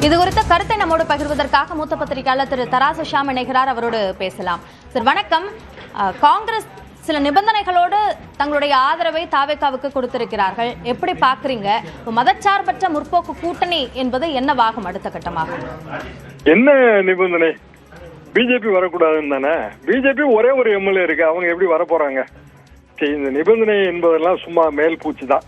இது குறித்த கருத்தை நம்மோடு பகிர்வதற்காக மூத்த பத்திரிகையாளர் திரு தராசு ஷாம் இணைகிறார். அவரோடு பேசலாம். சார் வணக்கம். காங்கிரஸ் சில நிபந்தனைகளோடு தங்களுடைய ஆதரவை தாவேகாவுக்கு கொடுத்திருக்கிறார்கள். எப்படி பாக்குறீங்க? மதச்சார்பற்ற முற்போக்கு கூட்டணி என்பது என்னவாகும் அடுத்த கட்டமாக? என்ன நிபந்தனை? பிஜேபி வரக்கூடாதுன்னு தானே. பிஜேபி ஒரே ஒரு எம்எல்ஏ இருக்கு, அவங்க எப்படி வர போறாங்க? இந்த நிபந்தனை என்பதெல்லாம் சும்மா மேல் பூச்சி தான்.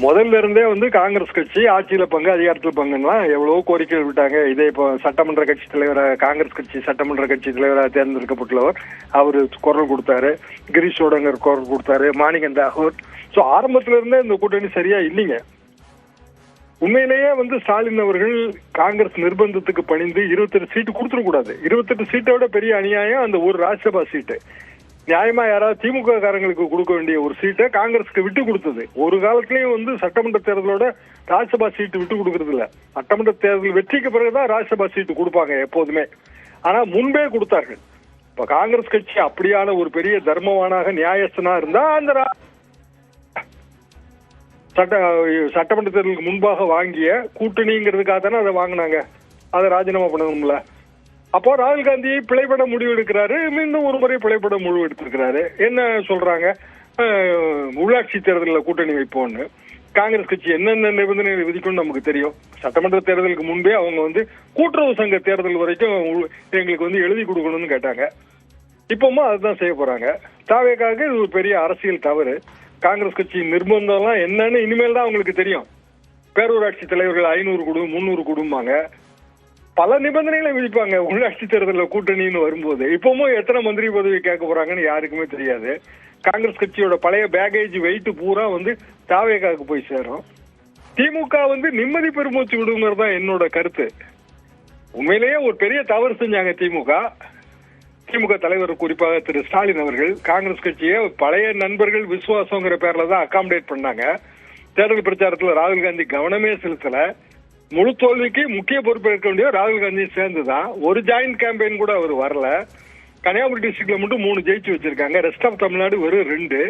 முதல்ல இருந்தே காங்கிரஸ் கட்சி ஆட்சியில பங்கு அதிகாரத்தில் பங்குன்னா எவ்வளவோ கோரிக்கைகள் விட்டாங்க. இதே இப்போ சட்டமன்ற கட்சி தலைவராக காங்கிரஸ் கட்சி சட்டமன்ற கட்சி தலைவராக தேர்ந்தெடுக்கப்பட்டுள்ளவர் அவரு குரல் கொடுத்தாரு, கிரீஷ் சோடங்கர் குரல் கொடுத்தாரு, மாணிக்கம் தாகூர். ஸோ ஆரம்பத்துல இருந்தே இந்த கூட்டணி சரியா இல்லைங்க. உண்மையிலேயே ஸ்டாலின் அவர்கள் காங்கிரஸ் நிர்பந்தத்துக்கு பணிந்து 28 சீட்டு கொடுத்துடக்கூடாது. 28 சீட்டை விட பெரிய அநியாயம் அந்த ஒரு ராஜ்யசபா சீட்டு. நியாயமா யாராவது திமுக காரங்களுக்கு கொடுக்க வேண்டிய ஒரு சீட்டை காங்கிரஸுக்கு விட்டு கொடுத்தது. ஒரு காலத்திலயும் சட்டமன்ற தேர்தலோட ராஜ்யசபா சீட்டு விட்டு கொடுக்கறது இல்ல. சட்டமன்ற தேர்தல் வெற்றிக்கு பிறகுதான் ராஜ்யசபா சீட்டு கொடுப்பாங்க எப்போதுமே. ஆனா முன்பே கொடுத்தார்கள். இப்ப காங்கிரஸ் கட்சி அப்படியான ஒரு பெரிய தர்மவானாக நியாயஸ்தனா இருந்தா அந்த சட்டமன்ற தேர்தலுக்கு முன்பாக வாங்கிய கூட்டணிங்கிறதுக்காக தானே அதை வாங்கினாங்க. அதை ராஜினாமா பண்ணணும்ல. அப்போ ராகுல் காந்தி பிழைப்பட முடிவு எடுக்கிறாரு, மீண்டும் ஒரு முறை பிழைப்பட முடிவு எடுத்திருக்கிறாரு. என்ன சொல்றாங்க? உள்ளாட்சி தேர்தலில் கூட்டணி வைப்போம்னு. காங்கிரஸ் கட்சி என்னென்ன நிபந்தனைகள் விதிக்கும்னு நமக்கு தெரியும். சட்டமன்ற தேர்தலுக்கு முன்பே அவங்க கூட்டுறவு சங்க தேர்தல் வரைக்கும் எங்களுக்கு எழுதி கொடுக்கணும்னு கேட்டாங்க. இப்பவும் அதுதான் செய்ய போறாங்க. தாவேக்காக இது ஒரு பெரிய அரசியல் தவறு. காங்கிரஸ் கட்சியின் நிர்பந்தம்லாம் என்னன்னு இனிமேல் தான் அவங்களுக்கு தெரியும். பேரூராட்சி தலைவர்கள் 500 கொடு 300 கொடும்பாங்க, பல நிபந்தனைகளை விதிப்பாங்க. உள்ளாட்சி தேர்தலில் கூட்டணின்னு வரும்போது இப்பவும் எத்தனை மந்திரி பதவி கேட்க போறாங்கன்னு யாருக்குமே தெரியாது. காங்கிரஸ் கட்சியோட பழைய பேகேஜ் வெயிட் பூரா தாவேகாவுக்கு போய் சேரும். திமுக நிம்மதி பெருமூச்சு விடுங்கிறது தான் என்னோட கருத்து. உண்மையிலேயே ஒரு பெரிய தவறு செஞ்சாங்க திமுக தலைவர், குறிப்பாக திரு ஸ்டாலின் அவர்கள். காங்கிரஸ் கட்சியை பழைய நண்பர்கள் விசுவாசங்கிற பேர்ல தான் அகாமடேட் பண்ணாங்க. தேர்தல் பிரச்சாரத்துல ராகுல் காந்தி கவனமே செலுத்தல. முழு தோல்விக்கு முக்கிய பொறுப்பேற்க வேண்டிய ராகுல் காந்தி சேர்ந்துதான். ஒரு ஜாயிண்ட் கேம்பெயின் கூட அவர் வரல. கன்னியாகுமரி டிஸ்ட்ரிக்ட்ல மட்டும் 3 ஜெயிச்சு வச்சிருக்காங்க. ரெஸ்ட் ஆஃப் தமிழ்நாடு வெறும் 2.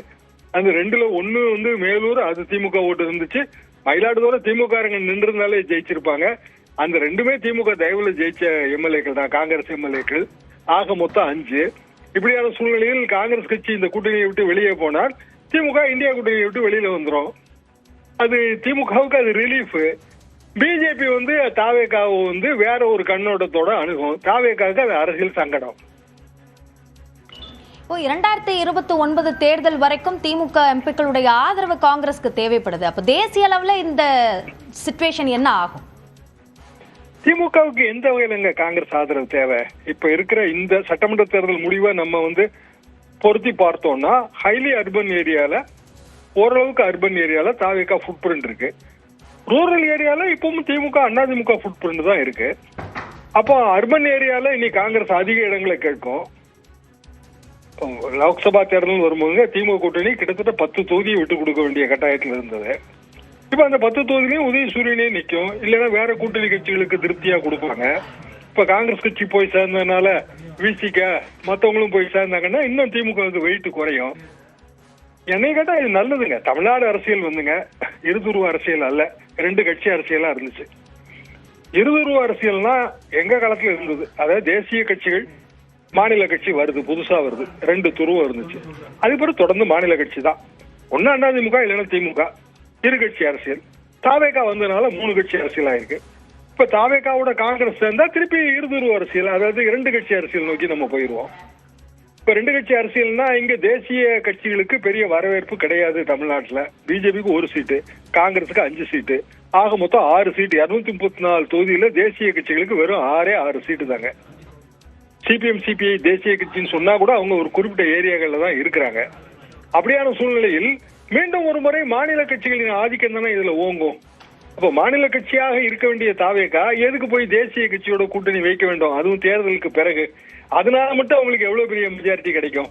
அந்த 2ல 1 மேலூர், அது திமுக ஓட்டு இருந்துச்சு. மயிலாடுதுறை திமுக நின்று இருந்தாலே ஜெயிச்சிருப்பாங்க. அந்த 2மே திமுக தயவுல ஜெயிச்ச எம்எல்ஏக்கள் தான், காங்கிரஸ் எம்எல்ஏக்கள். ஆக மொத்தம் 5. இப்படியான சூழ்நிலையில் காங்கிரஸ் கட்சி இந்த கூட்டணியை விட்டு வெளியே போனால் திமுக இந்தியா கூட்டணியை விட்டு வெளியில வந்துடும். அது திமுகவுக்கு அது ரிலீஃப். பிஜேபி தாவேகாவை வேற ஒரு கண்ணோட்டத்தோட அணுகும். தாவேகாவுக்கு அது அரசியல் சங்கடம். 2029 தேர்தல் வரைக்கும் திமுக எம்பிக்களுடைய ஆதரவு காங்கிரஸ்க்கு தேவைப்படுது. அப்ப தேசிய அளவுல இந்த சிச்சுவேஷன் என்ன ஆகும்? திமுகவுக்கு எந்த வகையிலங்க காங்கிரஸ் ஆதரவு தேவை? இப்ப இருக்கிற இந்த சட்டமன்ற தேர்தல் முடிவை நம்ம பொருத்தி பார்த்தோம்னா ஹைலி அர்பன் ஏரியால, ஓரளவுக்கு அர்பன் ஏரியால தாவேகா ஃபுட் பிரிண்ட் இருக்கு. ரூரல் ஏரியால இப்பவும் திமுக அதிமுக ஃபுட் பிரிண்ட் தான் இருக்கு. அப்போ அர்பன் ஏரியால இனி காங்கிரஸ் அதிக இடங்களை கேட்கும். லோக்சபா தேர்தல் வரும்போது திமுக கூட்டணி கிட்டத்தட்ட 10 தொகுதியை விட்டு கொடுக்க வேண்டிய கட்டாயத்தில் இருந்தது. இப்ப அந்த 10 தொகுதியிலையும் உதயசூரியனே நிற்கும், இல்லைன்னா வேற கூட்டணி கட்சிகளுக்கு திருப்தியா கொடுப்பாங்க. இப்ப காங்கிரஸ் கட்சி போய் சேர்ந்ததுனால விசிக மற்றவங்களும் போய் சேர்ந்தாங்கன்னா இன்னும் திமுக வெயிட் குறையும். என்னை கேட்டா இது நல்லதுங்க. தமிழ்நாடு அரசியல் இருதுருவ அரசியல் அல்ல, 2 கட்சி அரசியலா இருந்துச்சு. இருதுருவ அரசியல்னா எங்க காலத்துல இருந்தது. அதாவது தேசிய கட்சிகள், மாநில கட்சி வருது, புதுசா வருது. 2 துருவம் இருந்துச்சு. அதுக்கப்புறம் தொடர்ந்து மாநில கட்சி தான். ஒன்னு அதிமுக இல்லைன்னா திமுக, 2 கட்சி அரசியல். தாவேகா வந்ததுனால 3 கட்சி அரசியல் ஆயிருக்கு. இப்ப தாவேகாவோட காங்கிரஸ் சேர்ந்தா திருப்பி இருதுருவ அரசியல், அதாவது 2 கட்சி அரசியல் நோக்கி நம்ம போயிருவோம். இப்ப 2 கட்சி அரசியல்னா இங்க தேசிய கட்சிகளுக்கு பெரிய வரவேற்பு கிடையாது தமிழ்நாட்டுல. பிஜேபிக்கு 1 சீட்டு, காங்கிரஸுக்கு 5 சீட்டு, ஆக மொத்தம் 6 சீட்டு. 234 தொகுதியில தேசிய கட்சிகளுக்கு வெறும் 6 சீட்டு தாங்க. சிபிஎம் சிபிஐ தேசிய கட்சின்னு சொன்னா கூட அவங்க ஒரு குறிப்பிட்ட ஏரியாக்கள்ல தான் இருக்கிறாங்க. அப்படியான சூழ்நிலையில் மீண்டும் ஒரு முறை மாநில கட்சிகளின் ஆதிக்கம் தானே இதுல ஓங்கும். அப்ப மாநில கட்சியாக இருக்க வேண்டிய தாவேகா எதுக்கு போய் தேசிய கட்சியோட கூட்டணி வைக்க வேண்டும், அதுவும் தேர்தலுக்கு பிறகு? அதனால மட்டும் அவங்களுக்கு எவ்வளவு பெரிய மெஜாரிட்டி கிடைக்கும்?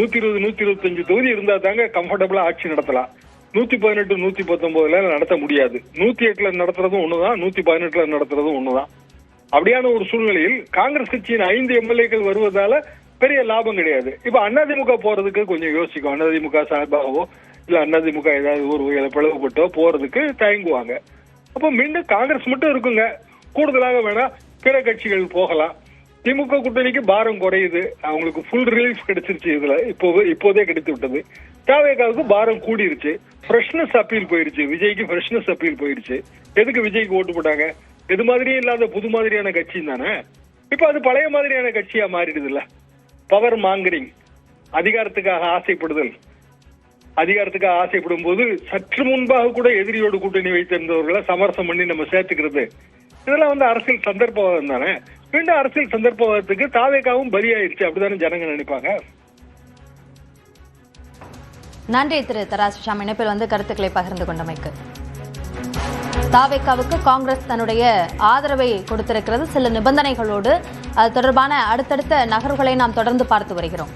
120 125 தொகுதி இருந்தா தாங்க கம்ஃபர்டபுளா ஆட்சி நடத்தலாம். 118 119 நடத்த முடியாது. 108 நடத்துறதும் ஒண்ணுதான், 118 நடத்துறதும் ஒண்ணுதான். அப்படியான ஒரு சூழ்நிலையில் காங்கிரஸ் கட்சியின் 5 எம்எல்ஏக்கள் வருவதால பெரிய லாபம் கிடையாது. இப்ப அதிமுக போறதுக்கு கொஞ்சம் யோசிக்கும். அதிமுக சார்பாகவோ இல்ல அதிமுக ஏதாவது ஒரு பிளவுபட்டோ போறதுக்கு தயங்குவாங்க. அப்ப மீண்டும் காங்கிரஸ் மட்டும் இருக்குங்க. கூடுதலாக வேணா பிற கட்சிகள் போகலாம். திமுக கூட்டணிக்கு பாரம் குறையுது, அவங்களுக்கு ஃபுல் ரிலீஃப் கிடைச்சிருச்சு, இதுல இப்போதே கிடைத்து விட்டது. தாவேகாவுக்கு பாரம் கூடிருச்சு, ஃப்ரெஷ்னஸ் அப்பீல் போயிருச்சு, விஜய்க்கு ஃப்ரெஷ்னஸ் அப்பீல் போயிருச்சு. எதுக்கு விஜய்க்கு ஓட்டு போட்டாங்க? எது மாதிரியும் இல்லாத புது மாதிரியான கட்சி தானே. இப்ப அது பழைய மாதிரியான கட்சியா மாறிடுது இல்ல. பவர் மாங்கரிங், அதிகாரத்துக்காக ஆசைப்படுதல், அதிகாரத்துக்காக ஆசைப்படும் போது சற்று முன்பாக கூட எதிரியோடு கூட்டணி வைத்திருந்தவர்களை சமரசம் பண்ணி நம்ம சேர்த்துக்கிறது, இதெல்லாம் அரசியல் சந்தர்ப்பவாதம் தானே. மீண்டும் அரசியல் சந்தர்ப்பவாதத்துக்கு தாவேகாவும் பலியாயிருச்சு, அப்படித்தானே ஜனங்க நினைப்பாங்க. நன்றி திரு தராசு ஷாம், இணைப்பில் கருத்துக்களை பகிர்ந்து கொண்டமைக்கு. தாவேகாவுக்கு காங்கிரஸ் தன்னுடைய ஆதரவை கொடுத்திருக்கிறது சில நிபந்தனைகளோடு. அது தொடர்பான அடுத்தடுத்த நகர்வுகளை நாம் தொடர்ந்து பார்த்து வருகிறோம்.